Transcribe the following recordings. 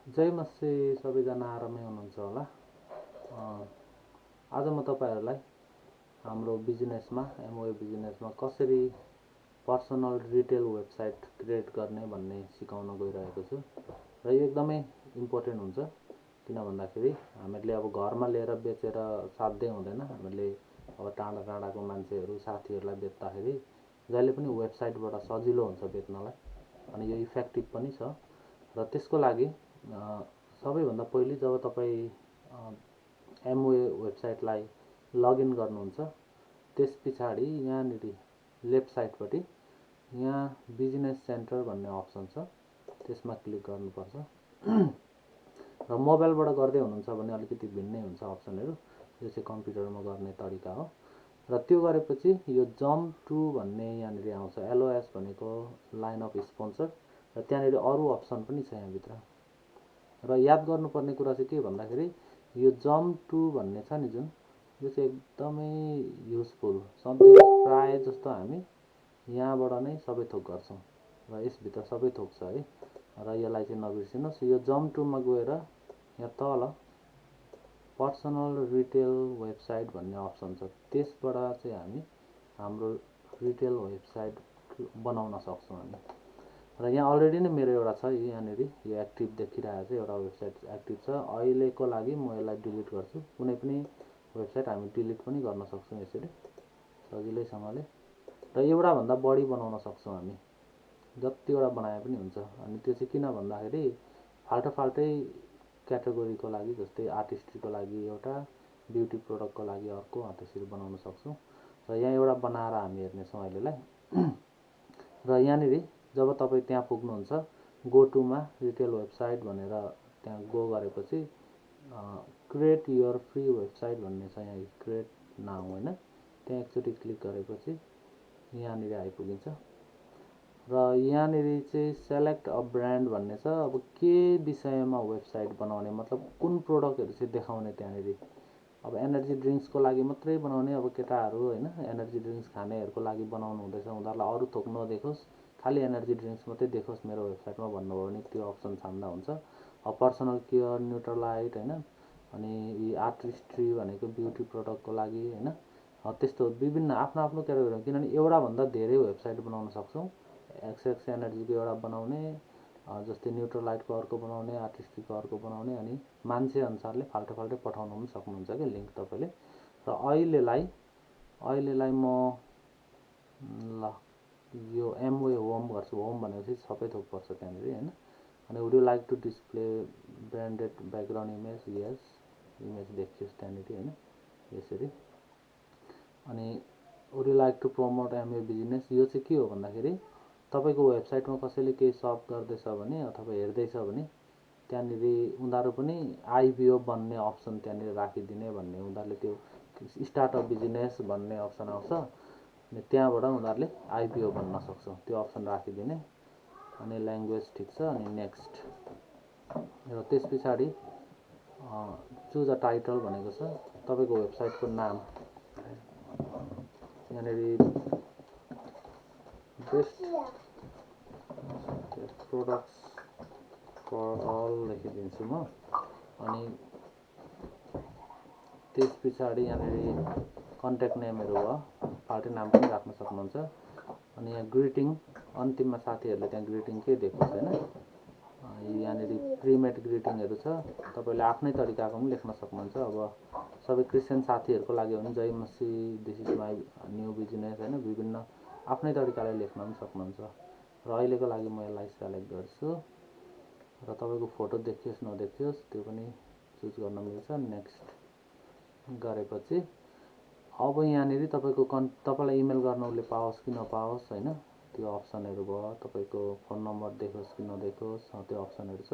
जय मसी सबैजना आरामै हुनुहुन्छ होला। आज म तपाईहरुलाई हाम्रो बिजनेसमा एमवे बिजनेसमा कसरी पर्सनल रिटेल वेबसाइट क्रिएट गर्ने भन्ने सिकाउन गइरहेको छु र यो एकदमै इम्पोर्टेन्ट हुन्छ। किन भन्दाखेरि हामीले अब घरमा लिएर बेचेर साध्यै हुँदैन। हामीले अब टाढा टाढाको मान्छेहरू साथीहरूलाई बेच्दाखेरि जहिले पनि वेबसाइटबाट सजिलो हुन्छ बेच्नलाई अनि यो इफेक्टिभ पनि छ। र त्यसको लागि सबैभन्दा पहिले जब तपाईँ एमवे वेबसाइटलाई लगइन गर्नुहुन्छ त्यस पछाडि यहाँनिर लेफ्ट साइडपट्टि यहाँ बिजनेस सेन्टर भन्ने अप्सन छ, त्यसमा क्लिक गर्नुपर्छ। र मोबाइलबाट गर्दै हुनुहुन्छ भने अलिकति भिन्नै हुन्छ अप्सनहरू, यो चाहिँ कम्प्युटरमा गर्ने तरिका हो। र त्यो गरेपछि यो जम्प टु भन्ने यहाँनिर आउँछ, एलओएस भनेको लाइन अफ स्पोन्सर, र त्यहाँनिर अरू अप्सन पनि छ यहाँभित्र। र याद गर्नुपर्ने कुरा चाहिँ के भन्दाखेरि यो जम्प टु भन्ने छ नि जुन, यो चाहिँ एकदमै युजफुल। सधैँ प्राय जस्तो हामी यहाँबाट नै सबै थोक गर्छौँ र यसभित्र सबै थोक छ है। र यसलाई चाहिँ नबिर्सिनुहोस्। यो जम्प टुमा गएर यहाँ तल पर्सनल रिटेल वेबसाइट भन्ने अप्सन छ, त्यसबाट चाहिँ हामी हाम्रो रिटेल वेबसाइट बनाउन सक्छौँ हामी। र यहाँ अलरेडी नै मेरो एउटा छ, यहाँनिर यो एक्टिभ देखिरहेको छ, एउटा वेबसाइट एक्टिभ छ। अहिलेको लागि म यसलाई डिलिट गर्छु। कुनै पनि वेबसाइट हामी डिलिट पनि गर्न सक्छौँ यसरी सजिलैसँगले। र एउटाभन्दा बढी बनाउन सक्छौँ हामी, जतिवटा बनाए पनि हुन्छ। अनि त्यो चाहिँ किन भन्दाखेरि फाल्टै क्याटेगोरीको लागि, जस्तै आर्टिस्ट्रीको लागि एउटा, ब्युटी प्रोडक्टको लागि अर्को, त्यसरी बनाउन सक्छौँ। र यहाँ एउटा बनाएर हामी हेर्नेछौँ अहिलेलाई। र यहाँनिर जब तपाईँ त्यहाँ पुग्नुहुन्छ गो टुमा रिटेल वेबसाइट भनेर त्यहाँ गो गरेपछि क्रिएट योर फ्री वेबसाइट भन्ने छ, यहाँ क्रिएट नाउ होइन, त्यहाँ एकचोटि क्लिक गरेपछि यहाँनिर आइपुगिन्छ। र यहाँनिर चाहिँ सेलेक्ट अ ब्रान्ड भन्ने छ। अब के विषयमा वेबसाइट बनाउने, मतलब कुन प्रोडक्टहरू चाहिँ देखाउने त्यहाँनिर। अब एनर्जी ड्रिङ्क्सको लागि मात्रै बनाउने, अब केटाहरू होइन एनर्जी ड्रिङ्क्स खानेहरूको लागि बनाउनु हुँदैछ, उनीहरूलाई अरू थोक नदेखोस्, खालि एनर्जी ड्रिङ्क्स मात्रै देखोस् मेरो वेबसाइटमा भन्नुभयो भने त्यो अप्सन छान्दा हुन्छ। अब पर्सनल केयर, न्युट्रलाइट होइन, अनि यी आर्टिस्ट्री भनेको ब्युटी प्रोडक्टको लागि होइन, त्यस्तो विभिन्न आफ्नो आफ्नो क्याटेगोरी। किनभने एउटाभन्दा धेरै वेबसाइट बनाउन सक्छौँ। एक्सएक्स एनर्जीको एउटा बनाउने, जस्तै न्युट्रलाइटको अर्को बनाउने, आर्टिस्ट्रीको अर्को बनाउने, अनि मान्छे अनुसारले फाल्टै पठाउनु पनि सक्नुहुन्छ कि लिङ्क तपाईँले। र अहिलेलाई म ल यो एमवे होम गर्छु। होम भनेपछि सबै थोक पर्छ त्यहाँनिर होइन। अनि would you like to display branded background image, yes, image देखियोस् त्यहाँनिर होइन यसरी। अनि would you like to promote Amway business, यो चाहिँ के हो भन्दाखेरि तपाईँको वेबसाइटमा कसैले केही सप गर्दैछ भने अथवा हेर्दैछ भने त्यहाँनिर उनीहरू पनि आइबिओ बन्ने अप्सन त्यहाँनिर राखिदिने भन्ने, उनीहरूले त्यो स्टार्ट अप बिजनेस भन्ने अप्सन आउँछ, अनि त्यहाँबाट उनीहरूले आइबिओ बन्न सक्छ, त्यो अप्सन राखिदिने। अनि ल्याङ्ग्वेज ठिक छ, अनि नेक्स्ट। र त्यस पछाडि चुज अ टाइटल भनेको छ, तपाईँको वेबसाइटको नाम यहाँनिर बेस्ट प्रोडक्ट्स फर अल लेखिदिन्छु म। अनि त्यस पछाडि यहाँनिर कन्ट्याक्ट नेमहरू भयो, फाल्टै नाम पनि राख्न सक्नुहुन्छ। अनि यहाँ ग्रिटिङ, अन्तिममा साथीहरूले त्यहाँ ग्रिटिङ के देखोस् होइन। यहाँनिर प्रिमेड ग्रिटिङहरू छ, तपाईँले आफ्नै तरिकाको पनि लेख्न सक्नुहुन्छ। अब सबै क्रिस्चियन साथीहरूको लागि हो भने जय मसी, this is my new business होइन, विभिन्न आफ्नै तरिकाले लेख्न पनि सक्नुहुन्छ। र अहिलेको लागि म यसलाई सेलेक्ट गर्छु। र तपाईँको फोटो देखियोस् नदेखियोस् त्यो पनि चुज गर्न मिल्छ। नेक्स्ट गरेपछि अब यहाँनिर तपाईँलाई इमेल गर्न उसले पाओस् कि नपाओस् होइन, त्यो अप्सनहरू भयो। तपाईँको फोन नम्बर देखोस् कि नदेखोस्, त्यो अप्सनहरू छ।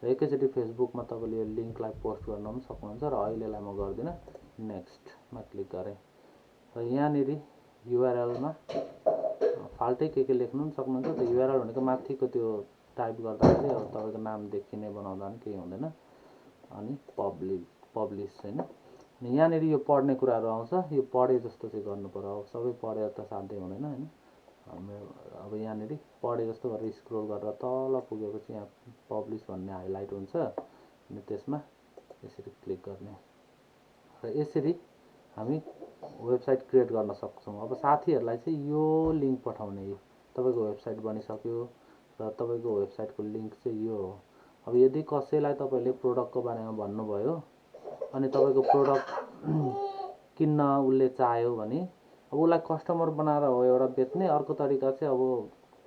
र एकैचोटि फेसबुकमा तपाईँले यो लिङ्कलाई पोस्ट गर्न पनि सक्नुहुन्छ। र अहिलेलाई म गर्दिनँ, नेक्स्टमा क्लिक गरेँ। र यहाँनिर युआरएलमा फाल्टै के लेख्नु पनि सक्नुहुन्छ। त्यो युआरएल भनेको माथिको त्यो टाइप गर्दाखेरि अब तपाईँको नाम देखिने बनाउँदा पनि केही हुँदैन। अनि पब्लिस होइन। अनि यहाँनिर यो पढ्ने कुराहरू आउँछ, यो पढे जस्तो चाहिँ गर्नु पर्यो। अब सबै पढेर त साध्यै हुँदैन होइन। अब यहाँनिर पढे जस्तो गरेर स्क्रोल गरेर तल पुगेपछि यहाँ पब्लिस भन्ने हाइलाइट हुन्छ अनि त्यसमा यसरी क्लिक गर्ने र यसरी हामी वेबसाइट क्रिएट गर्न सक्छौँ। अब साथीहरूलाई चाहिँ यो लिङ्क पठाउने, तपाईँको वेबसाइट बनिसक्यो र तपाईँको वेबसाइटको लिङ्क चाहिँ यो हो। अब यदि कसैलाई तपाईँले प्रोडक्टको बारेमा भन्नुभयो अनि तपाईँको प्रोडक्ट किन्न उसले चाह्यो भने अब उसलाई कस्टमर बनाएर हो एउटा बेच्ने, अर्को तरिका चाहिँ अब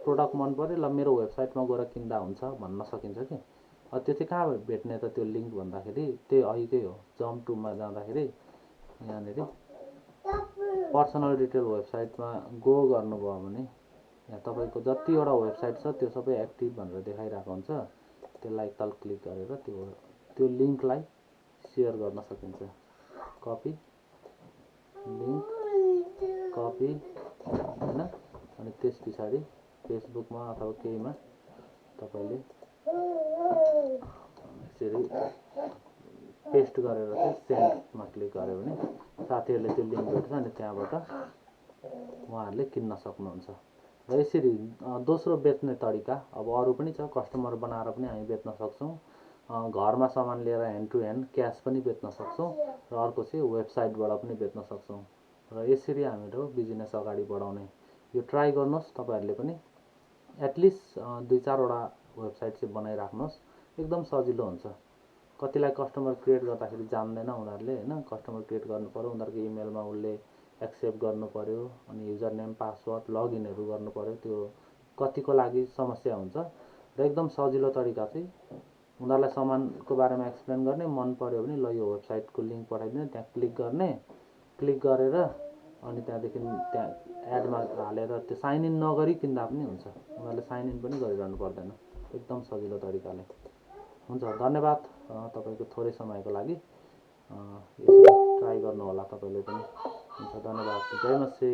प्रोडक्ट मन पऱ्यो ल मेरो वेबसाइटमा गएर किन्दा हुन्छ भन्न सकिन्छ कि। त्यो चाहिँ कहाँ भेट्ने त त्यो लिङ्क भन्दाखेरि त्यही अहिकै हो, जम्प टुमा जाँदाखेरि यहाँनिर पर्सनल डिटेल वेबसाइटमा गो गर्नुभयो भने यहाँ तपाईँको जतिवटा वेबसाइट छ त्यो सबै एक्टिभ भनेर देखाइरहेको हुन्छ। त्यसलाई एकताल क्लिक गरेर त्यो लिङ्कलाई सेयर गर्न सकिन्छ। कपी लिङ्क कपी हैन, अनि त्यस पछाडि फेसबुकमा अथवा केहीमा तपाईँले यसरी पेस्ट गरेर चाहिँ सेन्डमा क्लिक गर्यो भने साथीहरूले त्यो लिङ्क भेट्छ अनि त्यहाँबाट उहाँहरूले किन्न सक्नुहुन्छ। र यसरी दोस्रो बेच्ने तरिका अब अरू पनि छ, कस्टमर बनाएर पनि हामी बेच्न सक्छौँ, घरमा सामान लिएर ह्यान्ड टु ह्यान्ड क्यास पनि बेच्न सक्छौँ र अर्को चाहिँ वेबसाइटबाट पनि बेच्न सक्छौँ। र यसरी हामीहरू बिजनेस अगाडि बढाउने, यो ट्राई गर्नुहोस् तपाईँहरूले पनि। एटलिस्ट 2-4वटा वेबसाइट चाहिँ बनाइराख्नुहोस्, एकदम सजिलो हुन्छ। कतिलाई कस्टमर क्रिएट गर्दाखेरि जान्दैन उनीहरूले हैन, कस्टमर क्रिएट गर्नु पर्यो, उनीहरूको इमेलमा उसले एक्सेप्ट गर्नु पर्यो, अनि युजर नेम पासवर्ड लगइनहरू गर्नु पर्यो, त्यो कतिको लागि समस्या हुन्छ। र एकदम सजिलो तरिका चाहिँ उनीहरूलाई सामानको बारेमा एक्सप्लेन गर्ने, मन पर्यो भने ल यो वेबसाइटको लिङ्क पठाइदिने, त्यहाँ क्लिक गर्ने, क्लिक गरेर अनि त्यहाँदेखि त्यहाँ एडमा हालेर त्यो साइन इन नगरी किन्दा पनि हुन्छ, उनीहरूले साइन इन पनि गरिरहनु पर्दैन, एकदम सजिलो तरिकाले हुन्छ। धन्यवाद तपाईँको थोरै समयको लागि, यसरी ट्राई गर्नु होला तपाईँले पनि। हुन्छ, धन्यवाद। जय मसी।